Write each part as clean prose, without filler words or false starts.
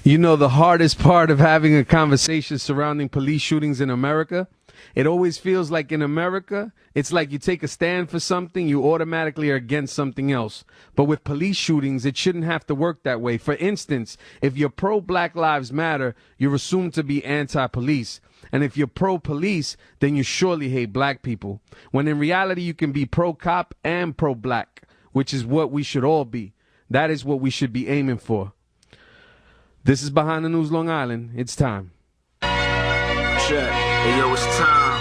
You know, the hardest part of having a conversation surrounding police shootings in America, it always feels like in America, it's like you take a stand for something, you automatically are against something else. But with police shootings, it shouldn't have to work that way. For instance, if you're pro-Black Lives Matter, you're assumed to be anti-police. And if you're pro-police, then you surely hate black people. When in reality, you can be pro-cop and pro-black, which is what we should all be. That is what we should be aiming for. This is Behind the News Long Island. It's time. Check. Hey, yo, it's time.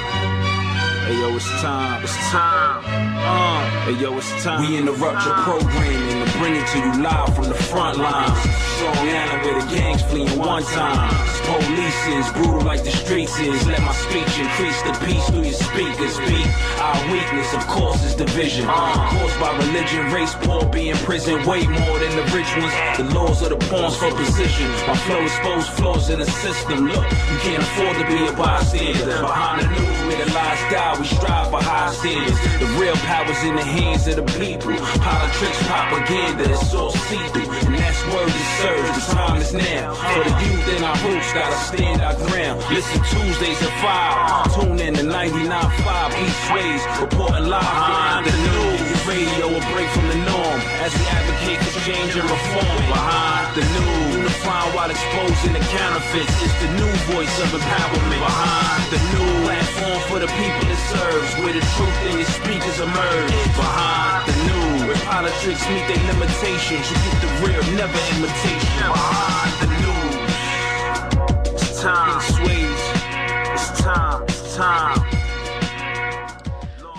Hey, yo, it's time. It's time. Hey, yo, it's time. We interrupt your programming and bring it to you live from the front lines. Strong Island where the gangs flee in one time. Police is brutal like the streets is. Let my speech increase the peace through your speakers. Beat our weakness, of course, is division. Caused by religion, race, poor, be in prison. Way more than the rich ones. The laws of the pawns for position. My flow expose flaws in the system. Look, you can't afford to be a bystander. Behind the news where the lies die, we strive for high standards. The real power's in the hands of the people. Politics, propaganda, it's all see-through. And that's word that serves. The time is now. For the youth in our roots, gotta stand our ground. Listen Tuesdays at 5. Tune in to 99.5 East Ways. Reporting live behind the news. Radio a break from the norm. As we advocate for change and reform. Behind the news. Unifying while exposing the counterfeits. It's the new voice of empowerment. Behind the new platform for the people it serves. Where the truth in your speakers emerge. Behind the news. Where politics meet their limitations. You get the real, never imitation. Behind the news. It's time. It's time. It's time.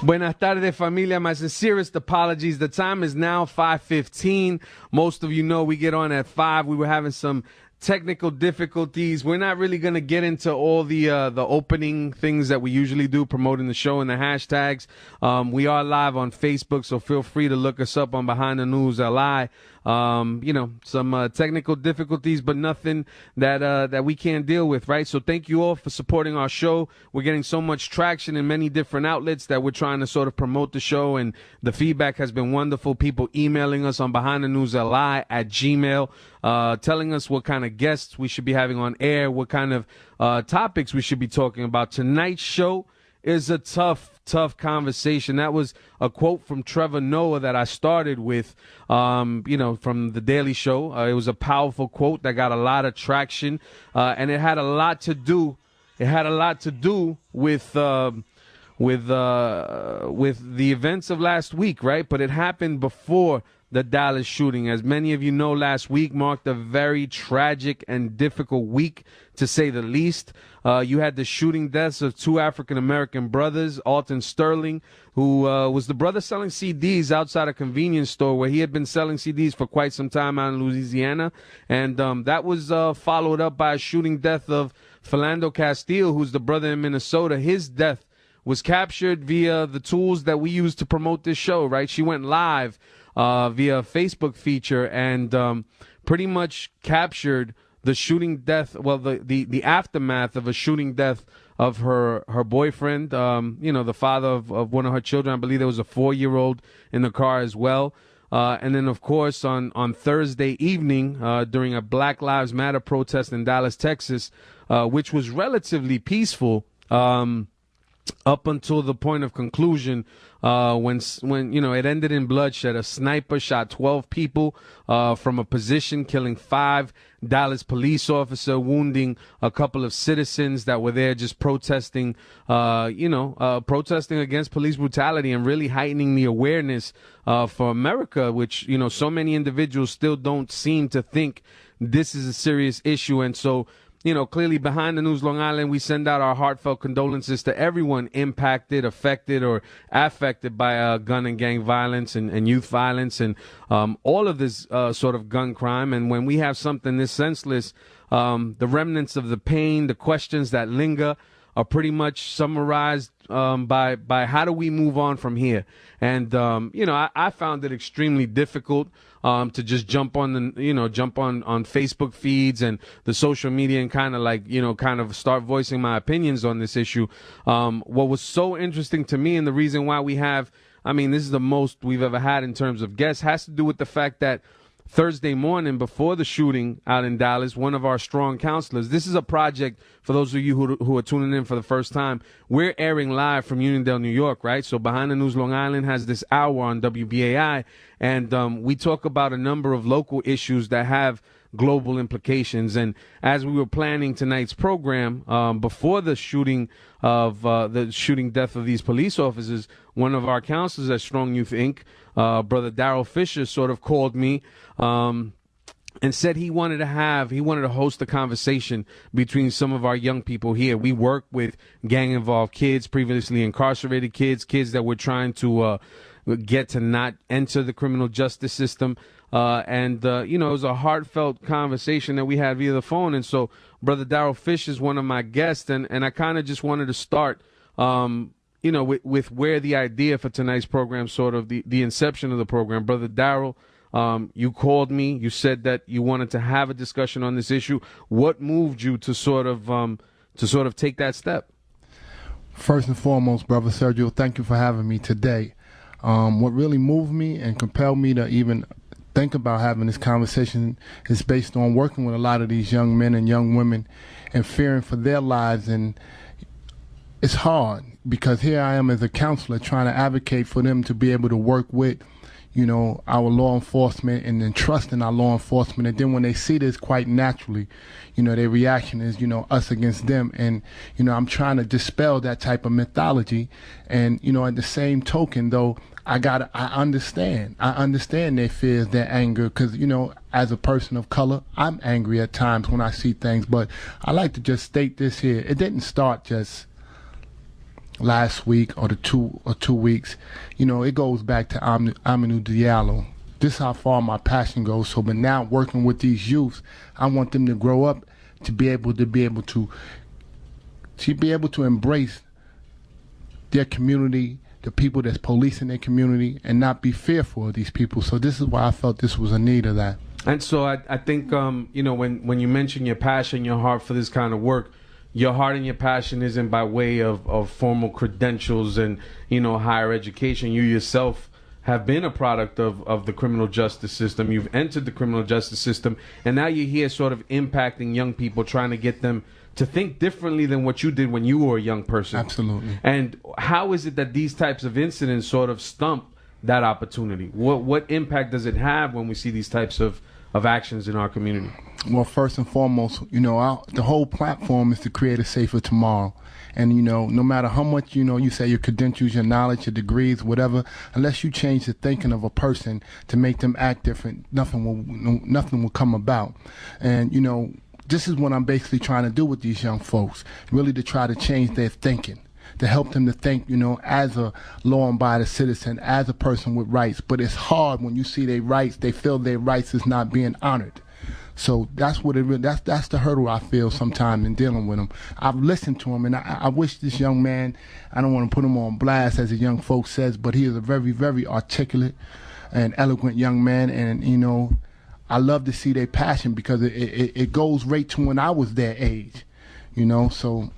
Buenas tardes, familia. My sincerest apologies. The time is now 5:15. Most of you know we get on at 5. We were having some technical difficulties. We're not really going to get into all the opening things that we usually do, promoting the show and the hashtags. We are live on Facebook, so feel free to look us up on Behind the News LI. Some technical difficulties, but nothing that we can't deal with, right? So thank you all for supporting our show. We're getting so much traction in many different outlets that we're trying to sort of promote the show, and the feedback has been wonderful. People emailing us on behindthenewsli@gmail, telling us what kind of guests we should be having on air, what kind of topics we should be talking about. Tonight's show is a tough conversation. That was a quote from Trevor Noah that I started with, from The Daily Show. It was a powerful quote that got a lot of traction, and it had a lot to do. It had a lot to do with the events of last week, right? But it happened before the Dallas shooting. As many of you know, last week marked a very tragic and difficult week, to say the least. You had the shooting deaths of two African-American brothers, Alton Sterling, who was the brother selling CDs outside a convenience store where he had been selling CDs for quite some time out in Louisiana. And that was followed up by a shooting death of Philando Castile, who's the brother in Minnesota. His death was captured via the tools that we use to promote this show, right? She went live via a Facebook feature and pretty much captured the shooting death, well, the aftermath of a shooting death of her boyfriend, the father of one of her children. I believe there was a 4-year-old in the car as well. And then, of course, on Thursday evening, during a Black Lives Matter protest in Dallas, Texas, which was relatively peaceful, up until the point of conclusion, when it ended in bloodshed. A sniper shot 12 people from a position, killing 5 Dallas police officers, wounding a couple of citizens that were there just protesting, protesting against police brutality and really heightening the awareness for America, which, so many individuals still don't seem to think this is a serious issue. And so, clearly Behind the News Long Island, we send out our heartfelt condolences to everyone impacted, affected, or affected by gun and gang violence and youth violence and all of this sort of gun crime. And when we have something this senseless, the remnants of the pain, the questions that linger are pretty much summarized by how do we move on from here. And, I found it extremely difficult to just jump on on Facebook feeds and the social media and kind of start voicing my opinions on this issue. What was so interesting to me, and the reason why we have, this is the most we've ever had in terms of guests, has to do with the fact that Thursday morning before the shooting out in Dallas, one of our strong counselors. This is a project for those of you who are tuning in for the first time. We're airing live from Uniondale, New York, right? So Behind the News Long Island has this hour on WBAI, and we talk about a number of local issues that have global implications. And as we were planning tonight's program, before the shooting death of these police officers, one of our counselors at Strong Youth Inc., Brother Daryl Fisher, sort of called me and said he wanted to host a conversation between some of our young people here. We work with gang-involved kids, previously incarcerated kids that we're trying to get to not enter the criminal justice system. And it was a heartfelt conversation that we had via the phone. And so Brother Daryl Fish is one of my guests, and I kind of just wanted to start, with where the idea for tonight's program, sort of the inception of the program. Brother Daryl, you called me. You said that you wanted to have a discussion on this issue. What moved you to sort of take that step? First and foremost, Brother Sergio, thank you for having me today. What really moved me and compelled me to even think about having this conversation is based on working with a lot of these young men and young women and fearing for their lives. And it's hard because here I am as a counselor trying to advocate for them to be able to work with, our law enforcement and then trust in our law enforcement. And then when they see this quite naturally, their reaction is, us against them. And, I'm trying to dispel that type of mythology. And, at the same token, though, I understand their fears, their anger, because, as a person of color, I'm angry at times when I see things. But I like to just state this here. It didn't start just last week or two weeks. It goes back to Amadou Diallo. This is how far my passion goes. So, but now working with these youths, I want them to grow up to be able to embrace their community, the people that's policing their community, and not be fearful of these people. So this is why I felt this was a need of that. And so I think, when you mention your passion, your heart for this kind of work, your heart and your passion isn't by way of formal credentials and, higher education. You yourself have been a product of the criminal justice system. You've entered the criminal justice system, and now you're here sort of impacting young people, trying to get them to think differently than what you did when you were a young person. Absolutely. And how is it that these types of incidents sort of stump that opportunity? What impact does it have when we see these types of actions in our community? Well, first and foremost, the whole platform is to create a safer tomorrow. And, no matter how much, you say your credentials, your knowledge, your degrees, whatever, unless you change the thinking of a person to make them act different, nothing will come about. And, this is what I'm basically trying to do with these young folks, really to try to change their thinking, to help them to think, as a law-abiding citizen, as a person with rights. But it's hard when you see their rights, they feel their rights is not being honored. So that's what that's the hurdle I feel sometimes in dealing with them. I've listened to him, and I wish this young man, I don't want to put him on blast as the young folks says, but he is a very, very articulate and eloquent young man. And, I love to see their passion because it goes right to when I was their age, so.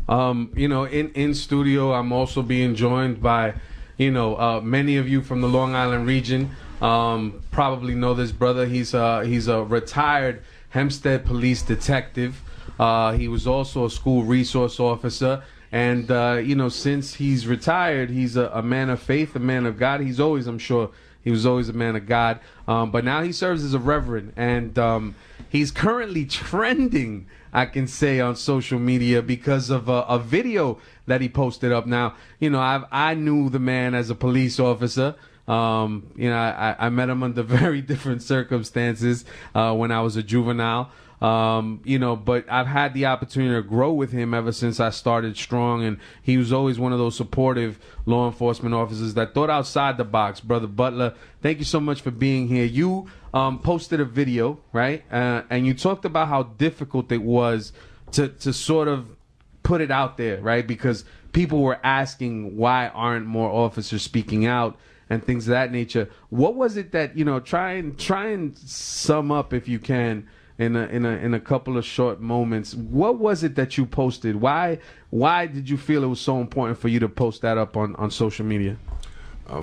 In studio, I'm also being joined by, many of you from the Long Island region. Probably know this brother. He's a retired Hempstead police detective. He was also a school resource officer. And, since he's retired, he's a man of faith, a man of God. He was always a man of God. But now he serves as a reverend. And he's currently trending, I can say, on social media because of a video that he posted up. Now, I knew the man as a police officer. I met him under very different circumstances when I was a juvenile. But I've had the opportunity to grow with him ever since I started Strong, and he was always one of those supportive law enforcement officers that thought outside the box. Brother Butler, thank you so much for being here. You posted a video, right? And you talked about how difficult it was to sort of put it out there, right? Because people were asking, why aren't more officers speaking out and things of that nature. What was it that, try and sum up, if you can, in a couple of short moments. What was it that you posted? Why did you feel it was so important for you to post that up on social media?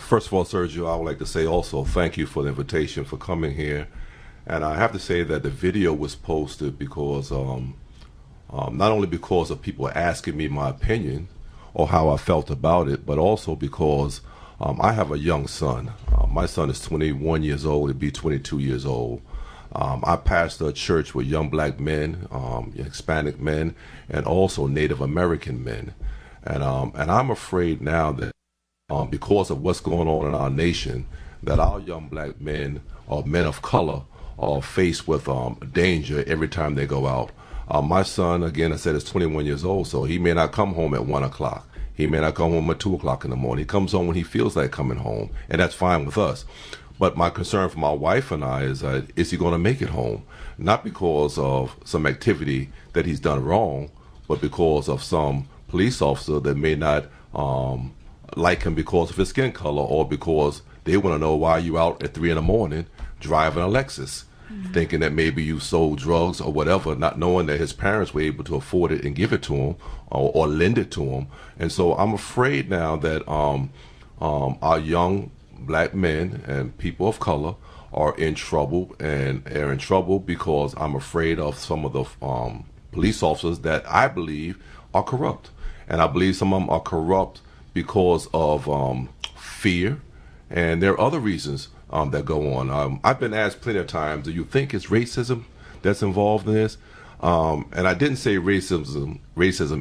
First of all, Sergio, I would like to say also thank you for the invitation, for coming here. And I have to say that the video was posted because not only because of people asking me my opinion or how I felt about it, but also because I have a young son. My son is 21 years old, he'll be 22 years old. I pastor a church with young black men, Hispanic men, and also Native American men. And I'm afraid now that because of what's going on in our nation, that our young black men or men of color are faced with danger every time they go out. My son, again, I said, is 21 years old, so he may not come home at 1 o'clock. He may not come home at 2 o'clock in the morning. He comes home when he feels like coming home, and that's fine with us. But my concern for my wife and I is he going to make it home? Not because of some activity that he's done wrong, but because of some police officer that may not like him because of his skin color, or because they want to know why you out at 3 in the morning driving a Lexus, thinking that maybe you sold drugs or whatever, not knowing that his parents were able to afford it and give it to him or lend it to him. And so I'm afraid now that our young black men and people of color are in trouble, and are in trouble because I'm afraid of some of the police officers that I believe are corrupt. And I believe some of them are corrupt because of fear, and there are other reasons that go on. I've been asked plenty of times, do you think it's racism that's involved in this? And I didn't say racism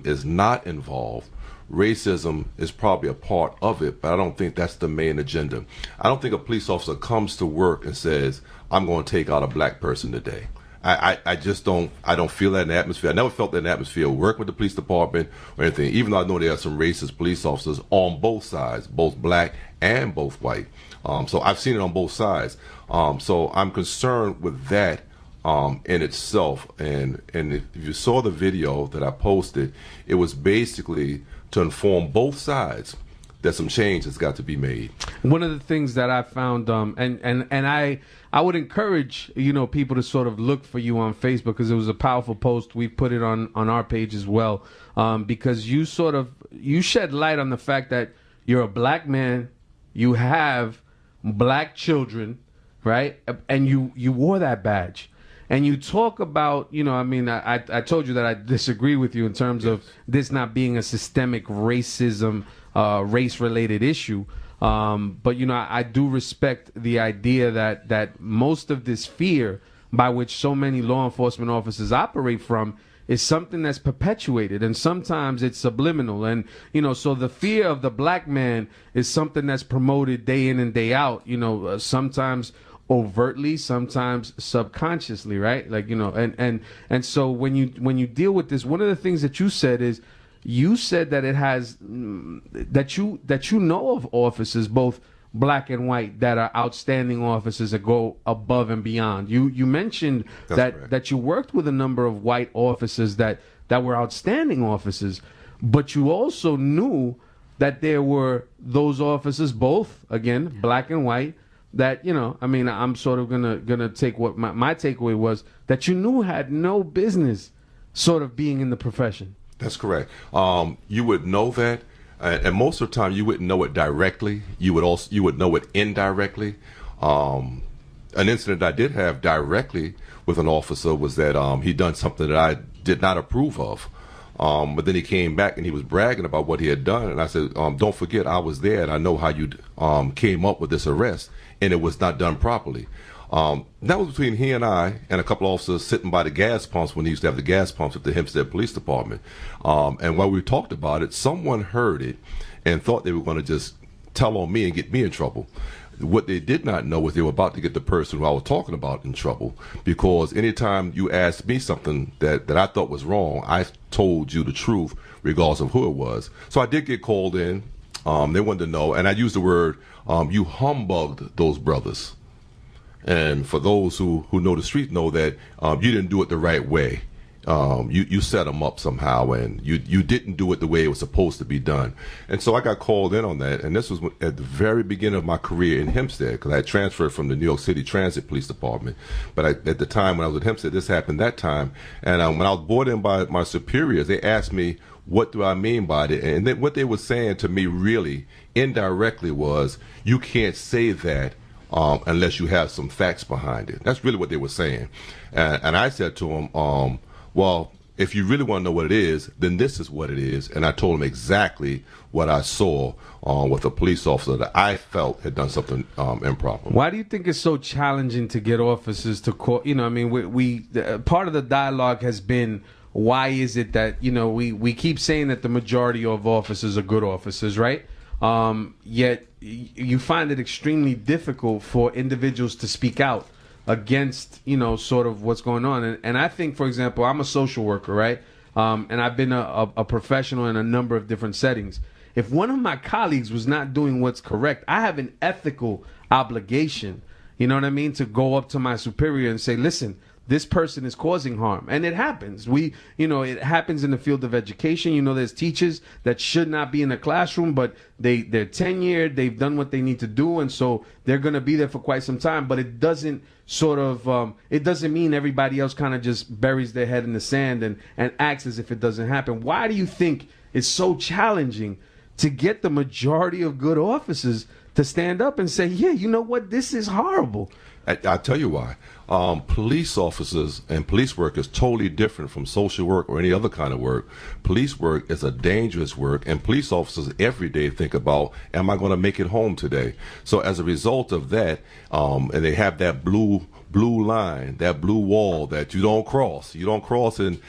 is not involved. Racism is probably a part of it, but I don't think that's the main agenda. I don't think a police officer comes to work and says, I'm going to take out a black person today. I just don't feel that in the atmosphere. I never felt that in the atmosphere working with the police department or anything, even though I know there are some racist police officers on both sides, both black and both white. So I've seen it on both sides. So I'm concerned with that in itself. And if you saw the video that I posted, it was basically to inform both sides that some change has got to be made. One of the things that I found, and I would encourage people to sort of look for you on Facebook, because it was a powerful post. We put it on our page as well, because you shed light on the fact that you're a black man, you have black children, right, and you wore that badge. And you talk about, I told you that I disagree with you in terms of this not being a systemic racism, race-related issue. But, I do respect the idea that most of this fear by which so many law enforcement officers operate from is something that's perpetuated, and sometimes it's subliminal. And, so the fear of the black man is something that's promoted day in and day out, sometimes overtly, sometimes subconsciously, right? Like, and so when you deal with this, one of the things that you said is, you said that it has that you know of officers, both black and white, that are outstanding officers that go above and beyond. You mentioned that you worked with a number of white officers that were outstanding officers, but you also knew that there were those officers, both, again, black and white, that, I'm sort of gonna take what my takeaway was, that you knew had no business sort of being in the profession. That's correct. You would know that, and most of the time you wouldn't know it directly. You would know it indirectly. An incident I did have directly with an officer was that he'd done something that I did not approve of. But then he came back and he was bragging about what he had done, and I said, "Don't forget, I was there, and I know how you came up with this arrest, and it was not done properly." That was between he and I and a couple of officers sitting by the gas pumps when he used to have the gas pumps at the Hempstead Police Department. And while we talked about it, someone heard it and thought they were going to just tell on me and get me in trouble. What they did not know was they were about to get the person who I was talking about in trouble, because anytime you asked me something that I thought was wrong, I told you the truth regardless of who it was. So I did get called in. They wanted to know, and I used the word, you humbugged those brothers. And for those who know the street know that you didn't do it the right way. You set them up somehow, and you didn't do it the way it was supposed to be done. And so I got called in on that, and this was at the very beginning of my career in Hempstead, because I had transferred from the New York City Transit Police Department. But at the time when I was at Hempstead, this happened that time. And when I was brought in by my superiors, they asked me, what do I mean by it? And then what they were saying to me really indirectly was, you can't say that unless you have some facts behind it. That's really what they were saying. And I said to them, well, if you really want to know what it is, then this is what it is. And I told them exactly what I saw with a police officer that I felt had done something improper. Why do you think it's so challenging to get officers to call? You know, I mean, we part of the dialogue has been, why is it that, you know, we keep saying that the majority of officers are good officers, right? Yet you find it extremely difficult for individuals to speak out against, you know, sort of what's going on. And I think, for example, I'm a social worker, right? And I've been a professional in a number of different settings. If one of my colleagues was not doing what's correct, I have an ethical obligation, you know what I mean, to go up to my superior and say, listen, this person is causing harm. And it happens. It happens in the field of education. You know, there's teachers that should not be in the classroom, but they're tenured, they've done what they need to do, and so they're going to be there for quite some time. But it doesn't it doesn't mean everybody else kind of just buries their head in the sand and acts as if it doesn't happen. Why do you think it's so challenging to get the majority of good officers to stand up and say, yeah, you know what, this is horrible? I'll tell you why. Police officers and police work is totally different from social work or any other kind of work. Police work is a dangerous work, and police officers every day think about, am I going to make it home today? So as a result of that, and they have that blue line, that blue wall that you don't cross. You don't cross and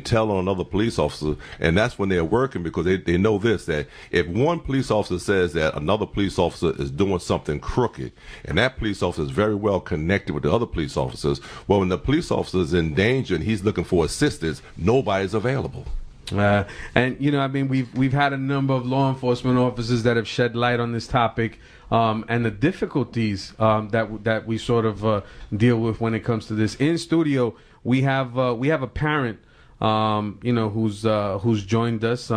tell on another police officer. And that's when they're working, because they know this, that if one police officer says that another police officer is doing something crooked, and that police officer is very well connected with the other police officers, well, when the police officer is in danger and he's looking for assistance, nobody's available. And you know, I mean, we've had a number of law enforcement officers that have shed light on this topic, and the difficulties that we sort of deal with when it comes to this. In studio, we have a parent, who's joined us,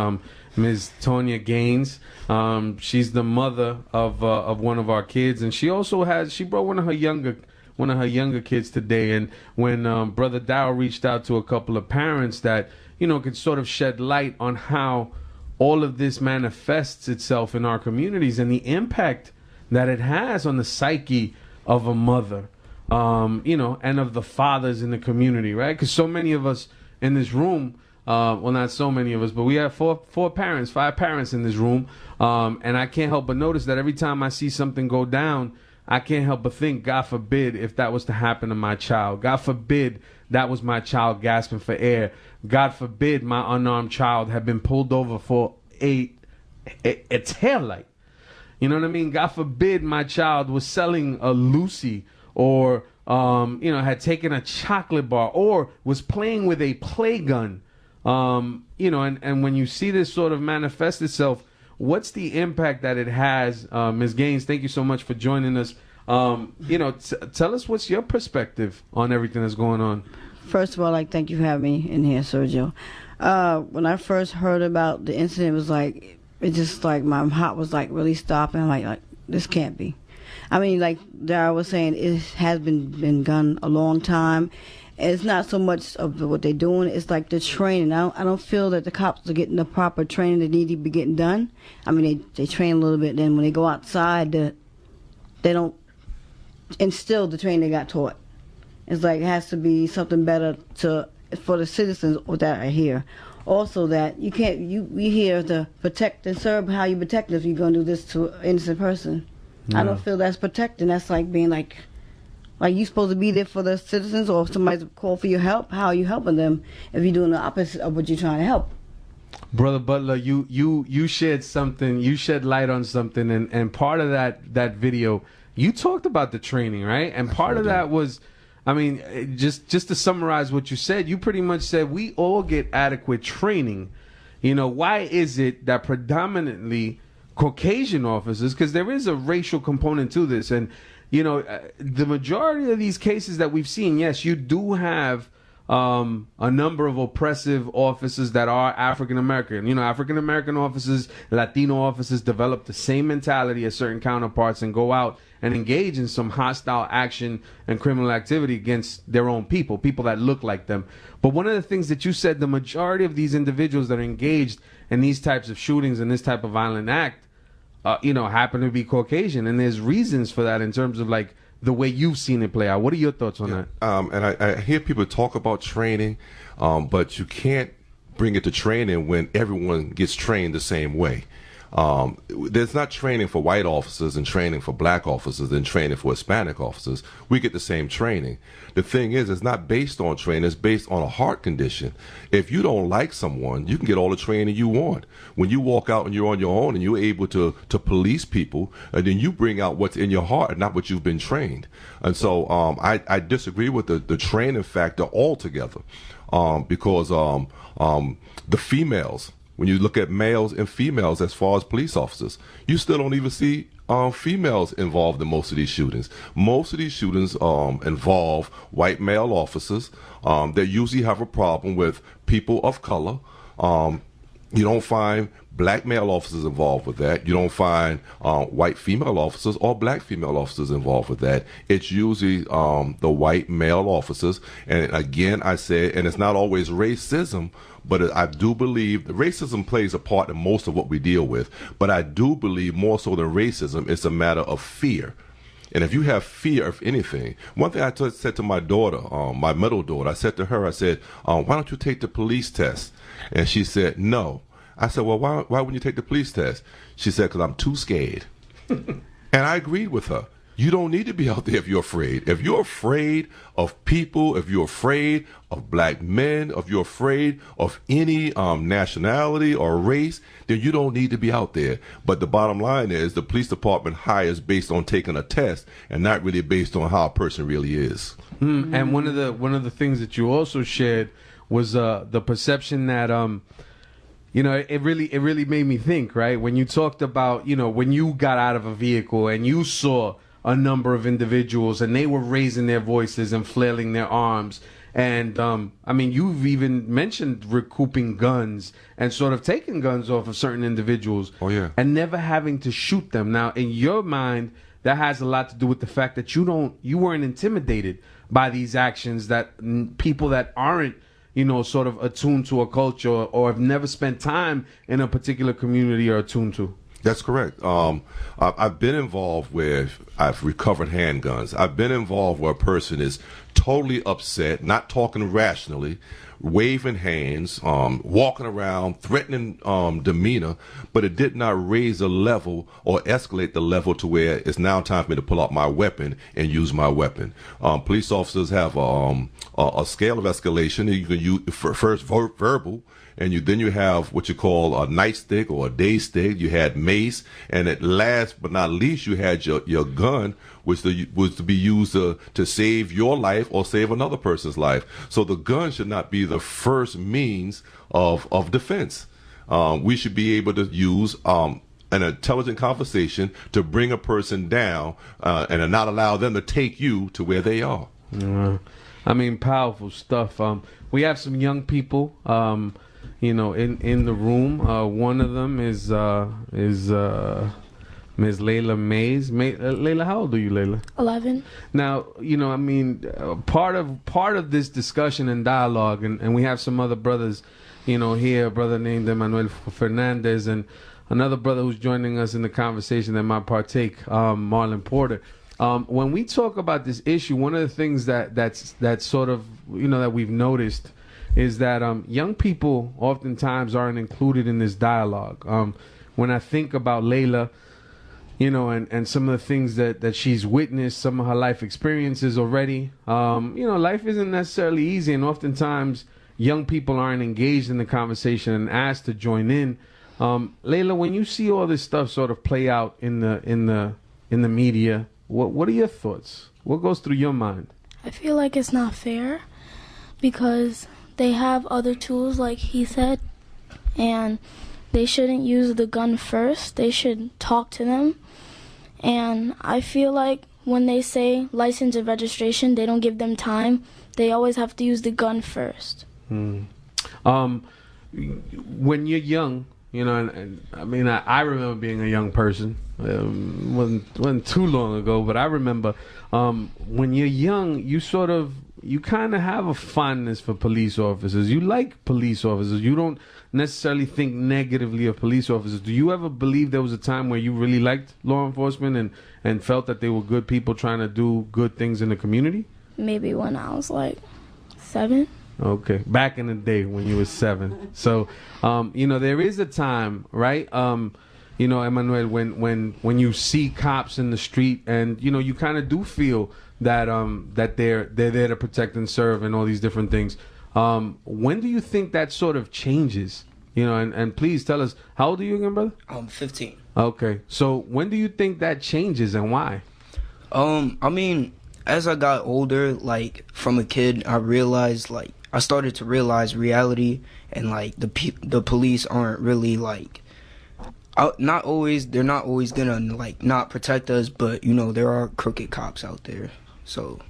Ms. Tonya Gaines. She's the mother of one of our kids, and she brought one of her younger kids today. And when Brother Dow reached out to a couple of parents that, you know, could sort of shed light on how all of this manifests itself in our communities and the impact that it has on the psyche of a mother, and of the fathers in the community, right? Because so many of us in this room, well, not so many of us, but we have five parents in this room, and I can't help but notice that every time I see something go down, I can't help but think, God forbid if that was to happen to my child. God forbid that was my child gasping for air. God forbid my unarmed child had been pulled over for a taillight. You know what I mean? God forbid my child was selling a Lucy, or had taken a chocolate bar, or was playing with a play gun. And when you see this sort of manifest itself, what's the impact that it has? Ms. Gaines, thank you so much for joining us. Tell us, what's your perspective on everything that's going on? First of all, thank you for having me in here, Sergio. When I first heard about the incident, my heart was really stopping. I'm like, this can't be. I mean, like Dara was saying, it has been done a long time. And it's not so much of what they're doing, it's like the training. I don't feel that the cops are getting the proper training that need to be getting done. I mean, they train a little bit, then when they go outside, they don't instill the training they got taught. It's like it has to be something better for the citizens that are here. Also, that you here to protect and serve. How you protect if you're going to do this to an innocent person? Yeah. I don't feel that's protecting. That's like being like you supposed to be there for the citizens, or if somebody's called for your help, how are you helping them if you're doing the opposite of what you're trying to help? Brother Butler, you shared something, you shed light on something, and part of that video, you talked about the training, right? And part of that was, I mean, just to summarize what you said, you pretty much said we all get adequate training. You know, why is it that predominantly Caucasian officers, because there is a racial component to this, and the majority of these cases that we've seen, yes, you do have a number of oppressive officers that are African American. You know, African American officers, Latino officers develop the same mentality as certain counterparts and go out and engage in some hostile action and criminal activity against their own people that look like them. But one of the things that you said, the majority of these individuals that are engaged in these types of shootings and this type of violent act happen to be Caucasian, and there's reasons for that in terms of like the way you've seen it play out. What are your thoughts on that? And I hear people talk about training, but you can't bring it to training when everyone gets trained the same way. There's not training for white officers and training for black officers and training for Hispanic officers. We get the same training. The thing is, it's not based on training. It's based on a heart condition. If you don't like someone, you can get all the training you want. When you walk out and you're on your own and you're able to police people, and then you bring out what's in your heart and not what you've been trained. And so I disagree with the training factor altogether, because the females, when you look at males and females as far as police officers, you still don't even see females involved in most of these shootings. Most of these shootings involve white male officers that usually have a problem with people of color. You don't find black male officers involved with that. You don't find white female officers or black female officers involved with that. It's usually the white male officers. And again, I said, and it's not always racism, but I do believe racism plays a part in most of what we deal with. But I do believe more so than racism, it's a matter of fear. And if you have fear of anything, one thing I said to my daughter, my middle daughter, I said to her, I said, why don't you take the police test? And she said, no. I said, well, why wouldn't you take the police test? She said, because I'm too scared. And I agreed with her. You don't need to be out there if you're afraid. If you're afraid of people, if you're afraid of black men, if you're afraid of any nationality or race, then you don't need to be out there. But the bottom line is the police department hires based on taking a test and not really based on how a person really is. And one of the things that you also shared was the perception that it really made me think, right? When you talked about, when you got out of a vehicle and you saw a number of individuals and they were raising their voices and flailing their arms. And, you've even mentioned recouping guns and sort of taking guns off of certain individuals. Oh, yeah. And never having to shoot them. Now, in your mind, that has a lot to do with the fact that you weren't intimidated by these actions that people that aren't, sort of attuned to a culture or have never spent time in a particular community are attuned to. That's correct. I've been involved where I've recovered handguns. I've been involved where a person is totally upset, not talking rationally, waving hands, walking around, threatening demeanor, but it did not raise the level or escalate the level to where it's now time for me to pull out my weapon and use my weapon. Police officers have a scale of escalation. You can use first verbal, and then you have what you call a nightstick or a day stick. You had mace, and at last but not least, you had your gun, which was to be used to save your life or save another person's life. So the gun should not be the first means of defense. We should be able to use an intelligent conversation to bring a person down and not allow them to take you to where they are. Powerful stuff. We have some young people in the room. One of them is Ms. Layla Mays. Layla, how old are you, Layla? 11. Now, part of this discussion and dialogue, and we have some other brothers, here, a brother named Emmanuel Fernandez, and another brother who's joining us in the conversation that might partake, Marlon Porter. When we talk about this issue, one of the things that's sort of, that we've noticed is that young people oftentimes aren't included in this dialogue. When I think about Layla, and some of the things that she's witnessed, some of her life experiences already, life isn't necessarily easy, and oftentimes young people aren't engaged in the conversation and asked to join in. Layla, when you see all this stuff sort of play out in the media, what are your thoughts? What goes through your mind? I feel like it's not fair because they have other tools, like he said, and they shouldn't use the gun first. They should talk to them. And I feel like when they say license and registration, they don't give them time. They always have to use the gun first. When you're young, You know, and I mean, I remember being a young person. Wasn't too long ago, but I remember when you're young, you kind of have a fondness for police officers. You like police officers. You don't necessarily think negatively of police officers. Do you ever believe there was a time where you really liked law enforcement and felt that they were good people trying to do good things in the community? Maybe when I was like 7. Okay, back in the day when you were 7. So, you know, there is a time, right? You know, Emmanuel, when you see cops in the street, and you know, you kind of do feel that that they're there to protect and serve and all these different things. When do you think that sort of changes? You know, and please tell us, how old are you again, brother? I'm 15. Okay, so when do you think that changes and why? I mean, as I got older, like from a kid, I started to realize reality, and like the police aren't really like, they're not always gonna like not protect us, but you know there are crooked cops out there. So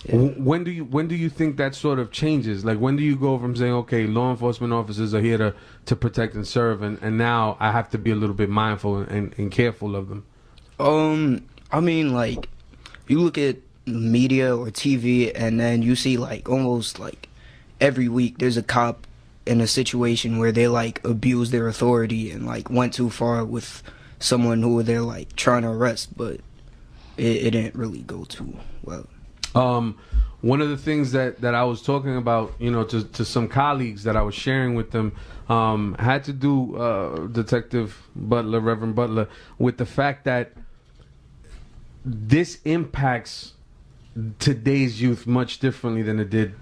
yeah. When do you think that sort of changes? Like, when do you go from saying, okay, law enforcement officers are here to protect and serve, and now I have to be a little bit mindful and careful of them? I mean, like, you look at media or TV, and then you see like almost like every week there's a cop in a situation where they like abused their authority and like went too far with someone who they're like trying to arrest, but it didn't really go too well. One of the things that I was talking about, you know, to some colleagues that I was sharing with them, had to do, Detective Butler, Reverend Butler, with the fact that this impacts today's youth much differently than it did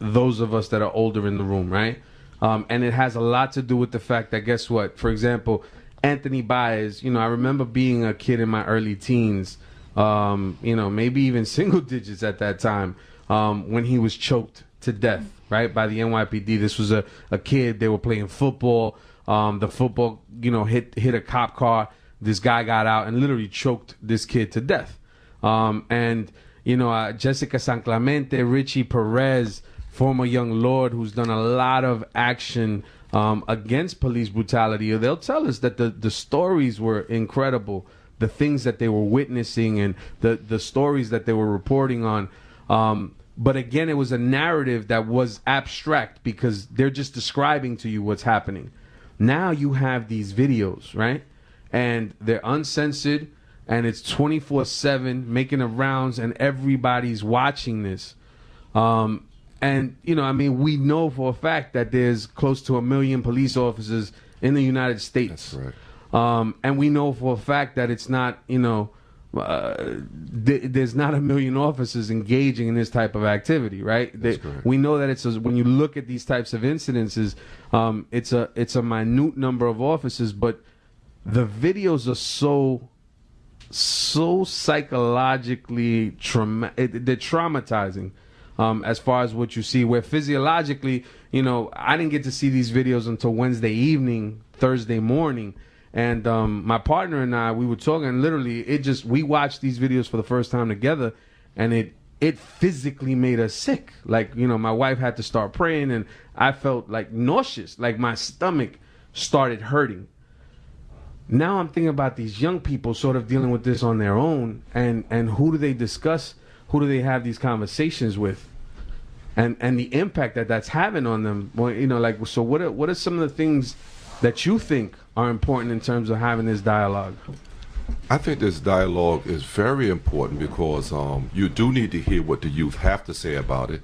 those of us that are older in the room, right? And it has a lot to do with the fact that, guess what? For example, Anthony Baez, you know, I remember being a kid in my early teens, you know, maybe even single digits at that time, when he was choked to death, right, by the NYPD. This was a kid, they were playing football. The football, you know, hit a cop car. This guy got out and literally choked this kid to death. And, you know, Jessica San Clemente, Richie Perez, former Young Lord, who's done a lot of action against police brutality. They'll tell us that the stories were incredible, the things that they were witnessing and the stories that they were reporting on. But again, it was a narrative that was abstract because they're just describing to you what's happening. Now you have these videos, right? And they're uncensored, and it's 24/7 making the rounds, and everybody's watching this. And, you know, I mean, we know for a fact that there's close to 1 million police officers in the United States. That's right. And we know for a fact that it's not, you know, there's not 1 million officers engaging in this type of activity, right? That's correct. We know that when you look at these types of incidences, it's a minute number of officers, but the videos are so psychologically they're traumatizing. As far as what you see, where physiologically, you know, I didn't get to see these videos until Wednesday evening, Thursday morning. And my partner and I, we were talking, and literally, we watched these videos for the first time together, and it physically made us sick. Like, you know, my wife had to start praying, and I felt like nauseous, like my stomach started hurting. Now I'm thinking about these young people sort of dealing with this on their own, and who do they discuss? Who do they have these conversations with? And the impact that's having on them. Well, you know, like, so what are some of the things that you think are important in terms of having this dialogue? I think this dialogue is very important because you do need to hear what the youth have to say about it.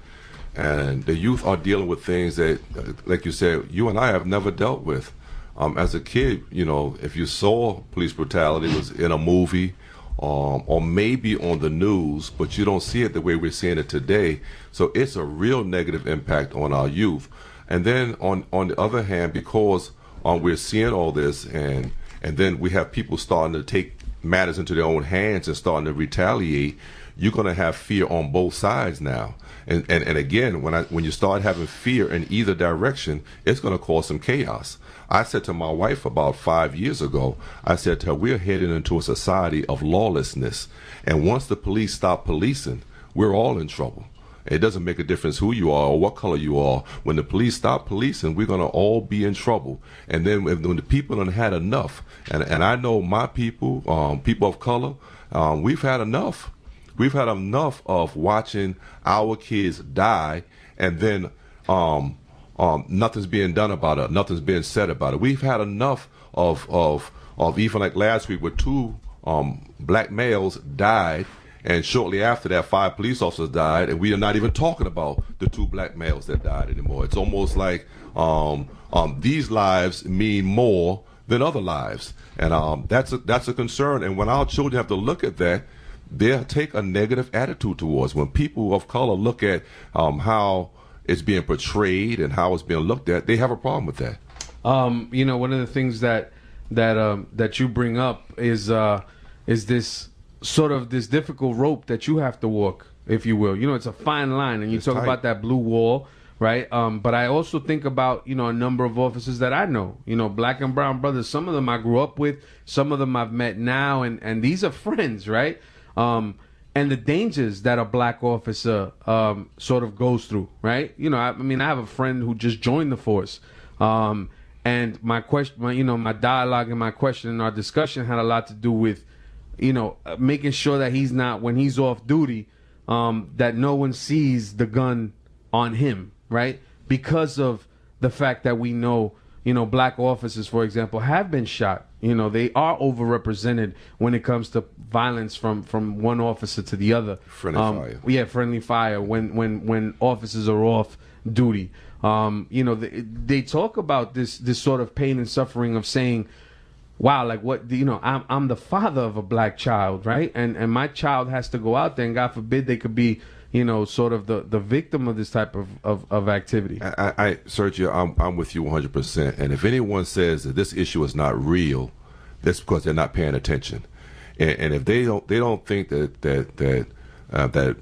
And the youth are dealing with things that, like you said, you and I have never dealt with. As a kid, you know, if you saw police brutality, it was in a movie, or maybe on the news, but you don't see it the way we're seeing it today. So it's a real negative impact on our youth. And then on the other hand, because we're seeing all this, and then we have people starting to take matters into their own hands and starting to retaliate, you're going to have fear on both sides now. And again, when you start having fear in either direction, it's going to cause some chaos. I said to my wife about 5 years ago, I said to her, we're heading into a society of lawlessness. And once the police stop policing, we're all in trouble. It doesn't make a difference who you are or what color you are. When the police stop policing, we're going to all be in trouble. And then when the people have had enough, and I know my people, people of color, we've had enough. We've had enough of watching our kids die, and then nothing's being done about it. Nothing's being said about it. We've had enough of even like last week where 2 black males died, and shortly after that 5 police officers died, and we are not even talking about the 2 black males that died anymore. It's almost like these lives mean more than other lives, and that's a concern. And when our children have to look at that, they'll take a negative attitude towards. When people of color look at how it's being portrayed and how it's being looked at, they have a problem with that. You know, one of the things that you bring up is this sort of this difficult rope that you have to walk, if you will. You know, it's a fine line, and you talk about that blue wall, right? But I also think about, you know, a number of officers that I know, you know, black and brown brothers. Some of them I grew up with, some of them I've met now, and these are friends, right? And the dangers that a black officer sort of goes through, right? You know, I mean, I have a friend who just joined the force, and my dialogue and my question and our discussion had a lot to do with, you know, making sure that he's not, when he's off duty, that no one sees the gun on him, right? Because of the fact that we know, you know, black officers, for example, have been shot. You know, they are overrepresented when it comes to violence from one officer to the other. Friendly fire. Yeah, friendly fire when officers are off duty. You know, they talk about this sort of pain and suffering of saying, wow, like what, you know, I'm the father of a black child, right? And my child has to go out there, and God forbid they could be, you know, sort of the victim of this type of activity. Sergio, I'm with you 100%. And if anyone says that this issue is not real, that's because they're not paying attention. And if they don't think that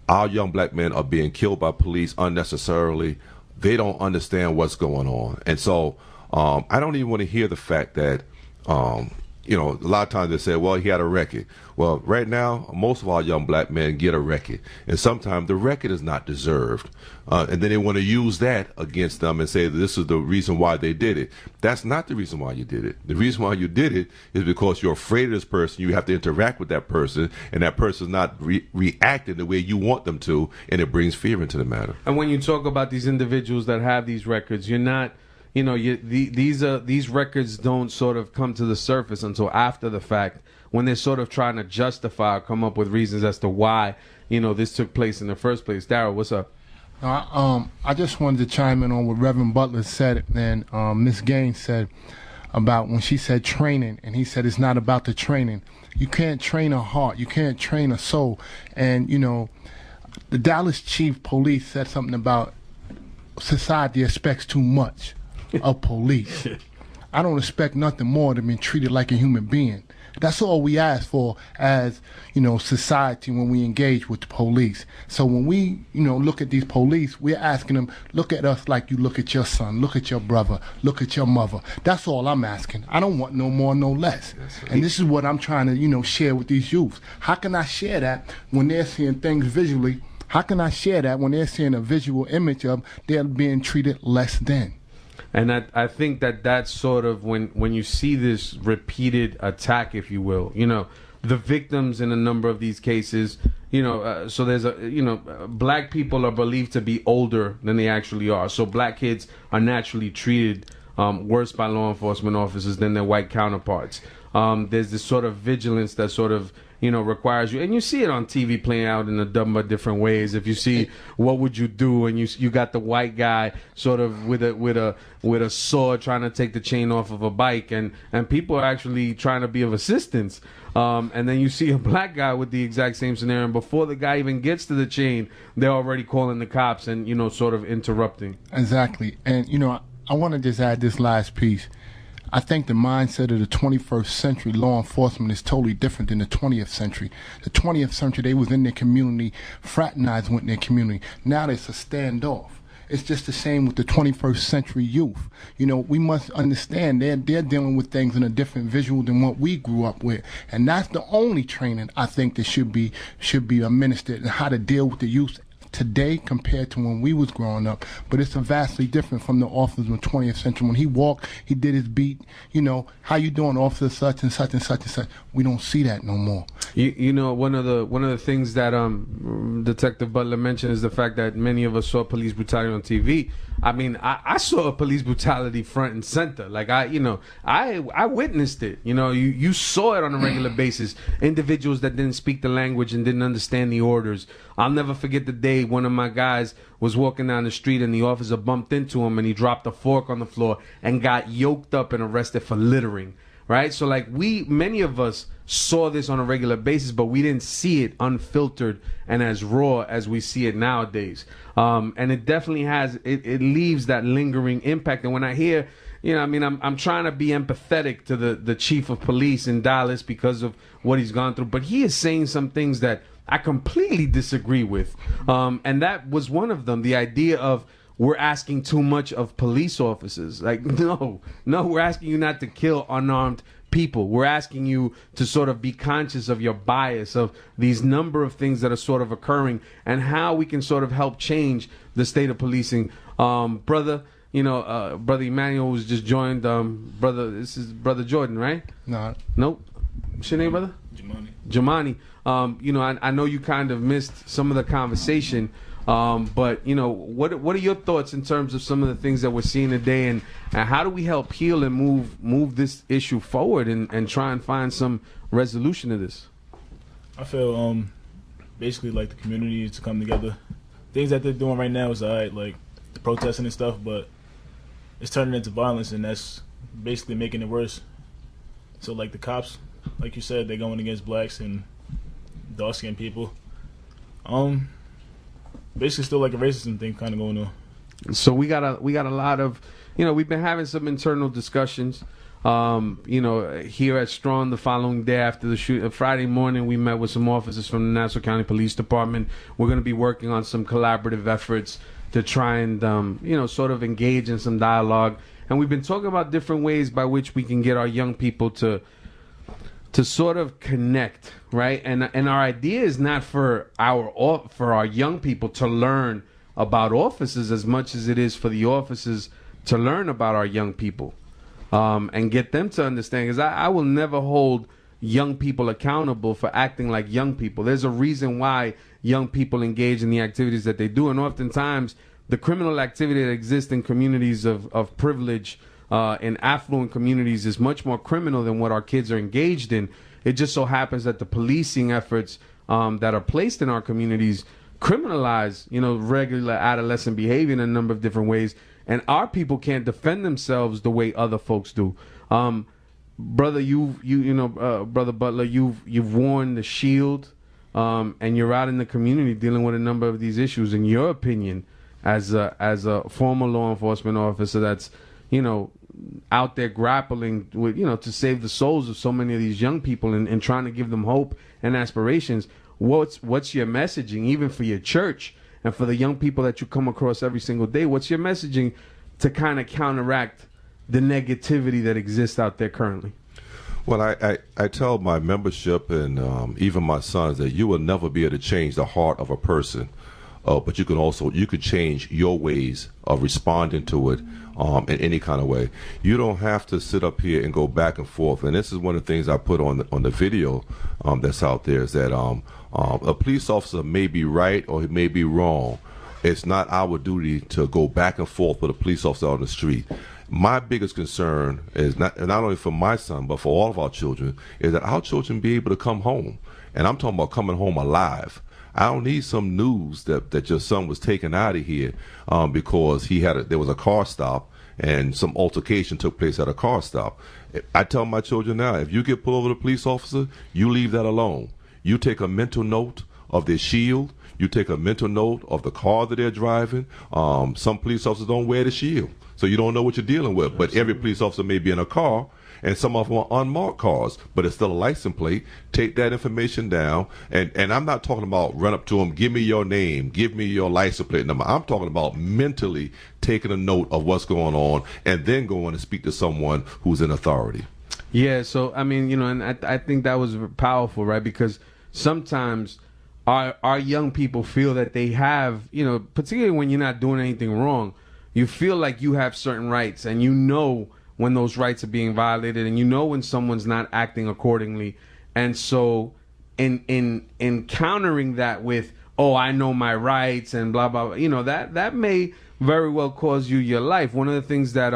our young black men are being killed by police unnecessarily, they don't understand what's going on. And so I don't even want to hear the fact that you know, a lot of times they say, well, he had a record. Well, right now, most of our young black men get a record. And sometimes the record is not deserved. And then they want to use that against them and say that this is the reason why they did it. That's not the reason why you did it. The reason why you did it is because you're afraid of this person. You have to interact with that person, and that person's not reacting the way you want them to, and it brings fear into the matter. And when you talk about these individuals that have these records, you're not... You know, these records don't sort of come to the surface until after the fact, when they're sort of trying to justify or come up with reasons as to why, you know, this took place in the first place. Darryl, what's up? I just wanted to chime in on what Reverend Butler said and Miss Gaines said about when she said training, and he said it's not about the training. You can't train a heart. You can't train a soul. And, you know, the Dallas Chief Police said something about society expects too much of police. I don't expect nothing more than being treated like a human being. That's all we ask for as, you know, society when we engage with the police. So when we, you know, look at these police, we're asking them, look at us like you look at your son, look at your brother, look at your mother. That's all I'm asking. I don't want no more, no less. And this is what I'm trying to, you know, share with these youths. How can I share that when they're seeing things visually? How can I share that when they're seeing a visual image of they're being treated less than? And I think that's sort of when you see this repeated attack, if you will, you know, the victims in a number of these cases, you know, so there's black people are believed to be older than they actually are. So black kids are naturally treated worse by law enforcement officers than their white counterparts. There's this sort of vigilance that sort of, you know, requires you, and you see it on TV playing out in a number of different ways. If you see What Would You Do, and you got the white guy sort of with a sword trying to take the chain off of a bike, and people are actually trying to be of assistance. And then you see a black guy with the exact same scenario, and before the guy even gets to the chain, they're already calling the cops and, you know, sort of interrupting. Exactly. And, you know, I want to just add this last piece. I think the mindset of the 21st century law enforcement is totally different than the 20th century. The 20th century, they was in their community, fraternizing with their community. Now there's a standoff. It's just the same with the 21st century youth. You know, we must understand they're dealing with things in a different visual than what we grew up with. And that's the only training I think that should be administered, and how to deal with the youth today compared to when we was growing up, but it's vastly different from the officers in the 20th century. When he walked, he did his beat, you know, how you doing, officer such and such and such and such. We don't see that no more. You know, one of the things that Detective Butler mentioned is the fact that many of us saw police brutality on TV. I mean, I saw police brutality front and center. Like I witnessed it. You know, you saw it on a regular basis. Individuals that didn't speak the language and didn't understand the orders. I'll never forget the day one of my guys was walking down the street and the officer bumped into him and he dropped a fork on the floor and got yoked up and arrested for littering. Right? So like many of us saw this on a regular basis, but we didn't see it unfiltered and as raw as we see it nowadays. And it definitely has, it leaves that lingering impact. And when I hear, you know, I mean, I'm trying to be empathetic to the chief of police in Dallas because of what he's gone through, but he is saying some things that I completely disagree with. And that was one of them, the idea of we're asking too much of police officers. Like, no, we're asking you not to kill unarmed people. We're asking you to sort of be conscious of your bias, of these number of things that are sort of occurring and how we can sort of help change the state of policing. Brother, you know, Brother Emmanuel was just joined. This is Brother Jordan, right? No. Nope. What's your name, brother? Jamani. You know, I know you kind of missed some of the conversation. But you know, what are your thoughts in terms of some of the things that we're seeing today, and how do we help heal and move this issue forward and try and find some resolution to this? I feel basically like the community needs to come together. Things that they're doing right now is alright, like the protesting and stuff, but it's turning into violence, and that's basically making it worse. So like the cops, like you said, they're going against blacks and dark-skinned people. Basically still like a racism thing kind of going on. So we got a lot of, you know, we've been having some internal discussions. You know, here at Strong the following day after the shoot, Friday morning, we met with some officers from the Nassau County Police Department. We're going to be working on some collaborative efforts to try and, you know, sort of engage in some dialogue. And we've been talking about different ways by which we can get our young people to sort of connect, right? And our idea is not for our young people to learn about officers as much as it is for the officers to learn about our young people, and get them to understand. Because I will never hold young people accountable for acting like young people. There's a reason why young people engage in the activities that they do, and oftentimes the criminal activity that exists in communities of privilege, in affluent communities, is much more criminal than what our kids are engaged in. It just so happens that the policing efforts that are placed in our communities criminalize, you know, regular adolescent behavior in a number of different ways, and our people can't defend themselves the way other folks do. Brother, Brother Butler, you've worn the shield, and you're out in the community dealing with a number of these issues. In your opinion, as a former law enforcement officer that's, you know, out there grappling with, you know, to save the souls of so many of these young people and trying to give them hope and aspirations, what's your messaging, even for your church and for the young people that you come across every single day? What's your messaging to kind of counteract the negativity that exists out there currently? Well, I tell my membership and even my sons that you will never be able to change the heart of a person, but you could change your ways of responding to it in any kind of way. You don't have to sit up here and go back and forth. And this is one of the things I put on the video that's out there, is that a police officer may be right or he may be wrong. It's not our duty to go back and forth with a police officer on the street. My biggest concern is not only for my son, but for all of our children, is that our children be able to come home. And I'm talking about coming home alive. I don't need some news that your son was taken out of here because there was a car stop and some altercation took place at a car stop. I tell my children now, if you get pulled over the police officer, you leave that alone. You take a mental note of their shield. You take a mental note of the car that they're driving. Some police officers don't wear the shield, so you don't know what you're dealing with. But every police officer may be in a car, and some of them are unmarked cars, but it's still a license plate. Take that information down, and I'm not talking about run up to them, give me your name, give me your license plate number. I'm talking about mentally taking a note of what's going on and then going to speak to someone who's in authority. Yeah, so I mean, you know, and I think that was powerful, right? Because sometimes our young people feel that they have, you know, particularly when you're not doing anything wrong, you feel like you have certain rights, and you know when those rights are being violated, and you know when someone's not acting accordingly. And so in countering that with, oh, I know my rights and blah blah blah, you know, that may very well cause you your life. One of the things that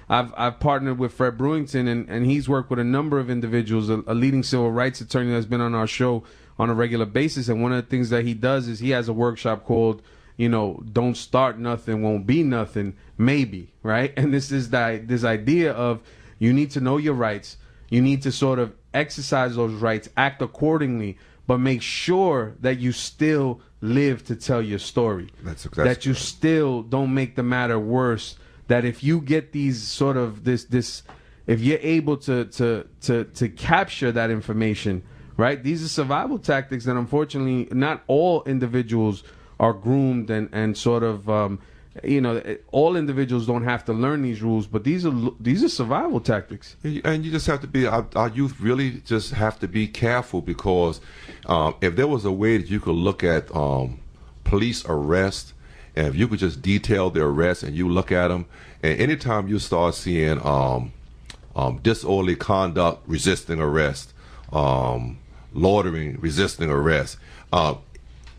I've partnered with Fred Brewington, and he's worked with a number of individuals, a leading civil rights attorney that's been on our show on a regular basis. And one of the things that he does is he has a workshop called, you know, don't start nothing, won't be nothing, maybe, right? And this is this idea of you need to know your rights. You need to sort of exercise those rights, act accordingly, but make sure that you still live to tell your story. That's exactly that you right. still don't make the matter worse. That if you get these sort of this, if you're able to capture that information, right? These are survival tactics that unfortunately not all individuals are groomed and sort of you know, all individuals don't have to learn these rules, but these are survival tactics. And you just have to be, our youth really just have to be careful, because if there was a way that you could look at police arrest, and if you could just detail their arrest and you look at them, and anytime you start seeing disorderly conduct, resisting arrest, loitering, resisting arrest,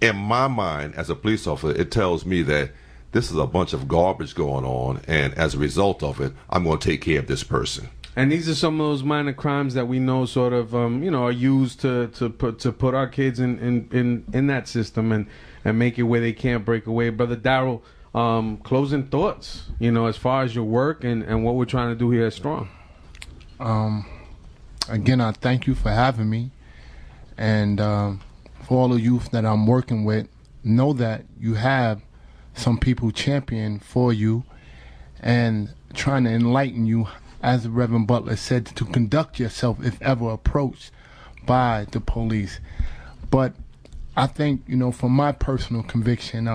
in my mind as a police officer, it tells me that this is a bunch of garbage going on, and as a result of it, I'm going to take care of this person. And these are some of those minor crimes that we know sort of you know, are used to put our kids in that system and make it where they can't break away. Brother Daryl, closing thoughts, you know, as far as your work and what we're trying to do here at Strong. Again, I thank you for having me, and for all the youth that I'm working with, know that you have some people champion for you and trying to enlighten you, as the Reverend Butler said, to conduct yourself if ever approached by the police. But I think, you know, from my personal conviction,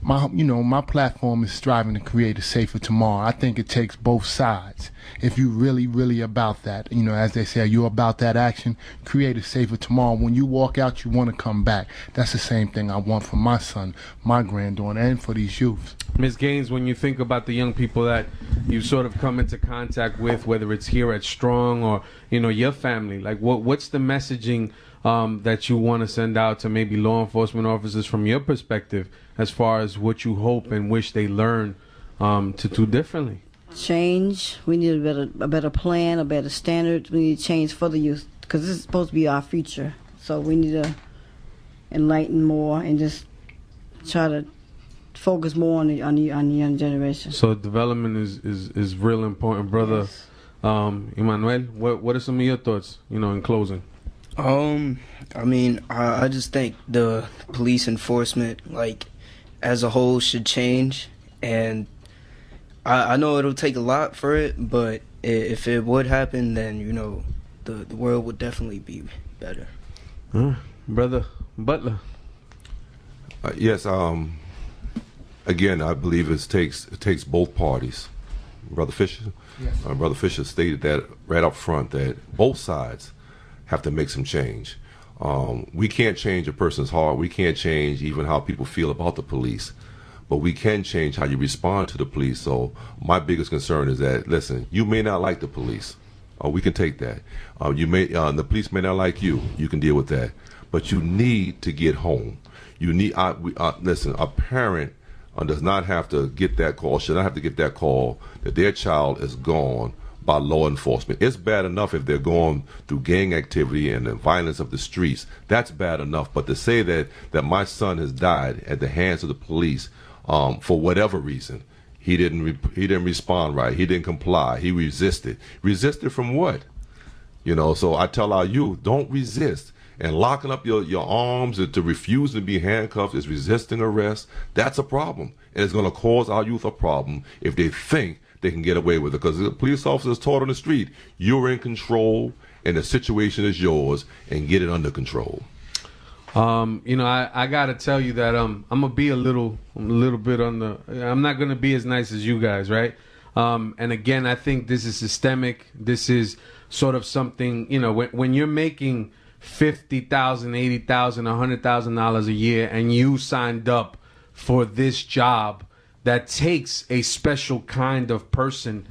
my platform is striving to create a safer tomorrow. I think it takes both sides. If you really about that, you know, as they say, you're about that action, create a safer tomorrow. When you walk out, you want to come back. That's the same thing I want for my son, my granddaughter, and for these youths. Ms. Gaines, when you think about the young people that you sort of come into contact with, whether it's here at Strong or, you know, your family, like what's the messaging that you want to send out to maybe law enforcement officers from your perspective, as far as what you hope and wish they learn to do differently? Change. We need a better plan, a better standard. We need change for the youth, because this is supposed to be our future. So we need to enlighten more and just try to focus more on the young generation. So development is real important, brother. Yes. Emmanuel, what are some of your thoughts, you know, in closing? I mean, I just think the police enforcement, like, as a whole should change, and I know it'll take a lot for it, but if it would happen, then, you know, the world would definitely be better. Brother Butler. Yes, again, I believe it takes both parties. Brother Fisher? Yes. Brother Fisher stated that right up front, that both sides have to make some change. We can't change a person's heart. We can't change even how people feel about the police, but we can change how you respond to the police. So my biggest concern is that, listen, you may not like the police. We can take that. The police may not like you. You can deal with that. But you need to get home. You need, listen, a parent does not have to get that call, should not have to get that call that their child is gone by law enforcement. It's bad enough if they're going through gang activity and the violence of the streets. That's bad enough. But to say that my son has died at the hands of the police for whatever reason, he didn't respond right, he didn't comply, he resisted. Resisted from what? You know, so I tell our youth, don't resist. And locking up your arms to refuse to be handcuffed is resisting arrest. That's a problem. And it's going to cause our youth a problem if they think they can get away with it. Because the police officers taught on the street, you're in control and the situation is yours, and get it under control. You know, I got to tell you that I'm going to be a little bit on the, I'm not going to be as nice as you guys, right? And again, I think this is systemic. This is sort of something, you know, when you're making $50,000, $80,000, $100,000 a year, and you signed up for this job that takes a special kind of person,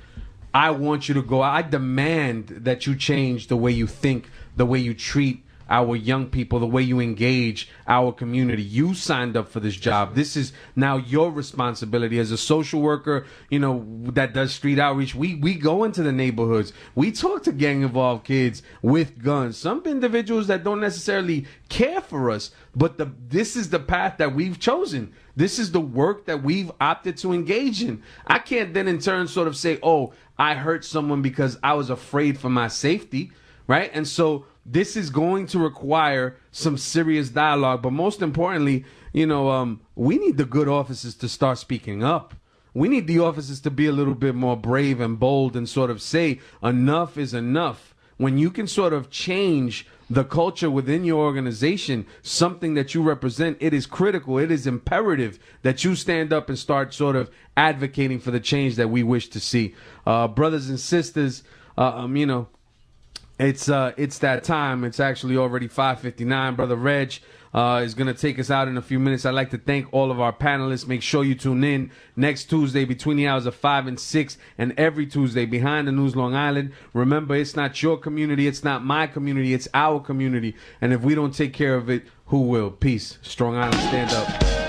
I want you to go. I demand that you change the way you think, the way you treat our young people, the way you engage our community. You signed up for this job. This is now your responsibility as a social worker, you know, that does street outreach. We go into the neighborhoods. We talk to gang-involved kids with guns. Some individuals that don't necessarily care for us, but this is the path that we've chosen. This is the work that we've opted to engage in. I can't then in turn sort of say, oh, I hurt someone because I was afraid for my safety, right? And so this is going to require some serious dialogue. But most importantly, you know, we need the good officers to start speaking up. We need the officers to be a little bit more brave and bold and sort of say enough is enough. When you can sort of change the culture within your organization, something that you represent, it is critical. It is imperative that you stand up and start sort of advocating for the change that we wish to see. Brothers and sisters, you know, it's that time. It's actually already 5:59. Brother Reg is going to take us out in a few minutes. I'd like to thank all of our panelists. Make sure you tune in next Tuesday between the hours of 5 and 6, and every Tuesday Behind the News Long Island. Remember, it's not your community. It's not my community. It's our community. And if we don't take care of it, who will? Peace. Strong Island, stand up.